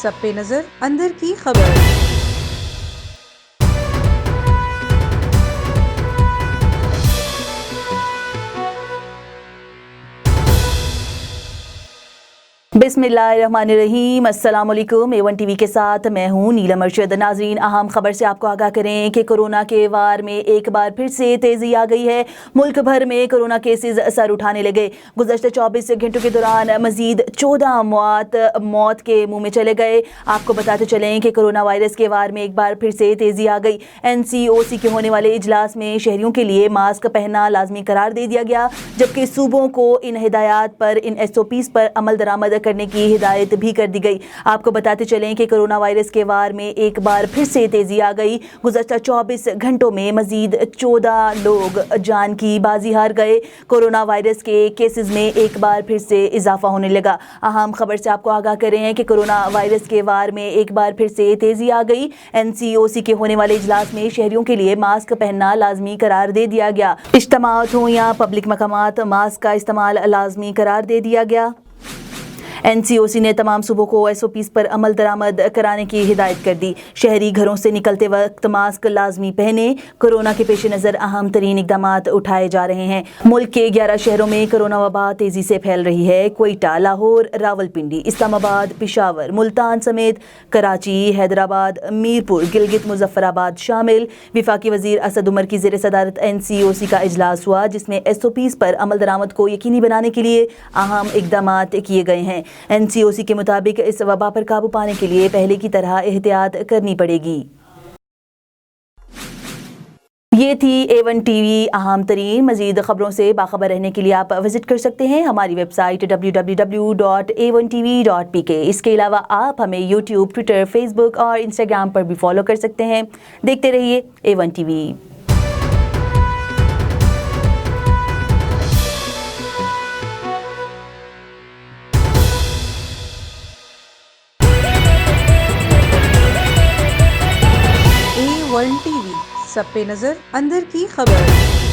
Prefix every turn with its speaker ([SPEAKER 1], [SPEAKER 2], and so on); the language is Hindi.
[SPEAKER 1] सब पे नजर अंदर की खबर।
[SPEAKER 2] बिस्मिल्लाहिर्रहमानिर्रहीम। अस्सलाम वालेकुम। A1 टीवी के साथ मैं हूं नीलम अरशद। नाजरीन, अहम खबर से आपको आगाह करें कि कोरोना के वार में एक बार फिर से तेजी आ गई है। मुल्क भर में कोरोना केसेस सर उठाने लगे। गुज़श्ता 24 घंटों के दौरान मजीद 14 मौत के मुंह में चले गए। आपको बताते चलें कि कोरोना वायरस के वार में एक बार फिर से तेजी आ गई। NCOC के होने वाले इजलास में शहरियों के लिए मास्क पहनना लाजमी करार दे दिया गया, जबकि सूबों को इन हिदायत पर, इन SOPs पर अमल दरामद करने की हिदायत भी कर दी गई। आपको बताते चलें कि कोरोना वायरस के वार में एक बार फिर से तेजी आ गई। गुज़श्ता 24 घंटों में मजीद 14 लोग जान की बाजी हार गए। कोरोना वायरस के केसेस में एक बार फिर से इजाफा होने लगा। अहम खबर से आपको आगाह कर रहे हैं कि कोरोना वायरस के वार में एक बार फिर से तेजी आ गई। NCOC के होने वाले इजलास में शहरियों के लिए मास्क पहनना लाजमी करार दे दिया गया। इज्तिमात हो या पब्लिक मकामात, मास्क का इस्तेमाल लाजमी करार दे दिया गया। NCOC ने तमाम सूबों को SOPs पर अमल दरामद कराने की हिदायत कर दी। शहरी घरों से निकलते वक्त मास्क लाजमी पहने। कोरोना के पेश नज़र अहम तरीन इकदाम उठाए जा रहे हैं। मुल्क के 11 शहरों में कोरोना वबा तेजी से फैल रही है। क्वेटा, लाहौर, रावलपिंडी, इस्लामाबाद, पेशावर, मुल्तान समेत कराची, हैदराबाद, मीरपुर, गिलगित मुजफ्फराबाद शामिल। विफाकी वजीर असद उमर की ज़ेर सदारत NCOC का इजलास हुआ, जिसमें SOPs पर अमल दरामद को यकीनी बनाने के लिए अहम इकदाम किए गए हैं। NCOC के मुताबिक इस वबा पर काबू पाने के लिए पहले की तरह एहतियात करनी पड़ेगी। ये थी A1 टीवी अहम तरीन। मजीद खबरों से बाखबर रहने के लिए आप विजिट कर सकते हैं हमारी वेबसाइट www.a1tv.pk। इसके अलावा आप हमें YouTube, ट्विटर, फेसबुक और इंस्टाग्राम पर भी फॉलो कर सकते हैं। देखते रहिए A1 टीवी।
[SPEAKER 1] A1 टीवी सब पे नजर अंदर की खबर।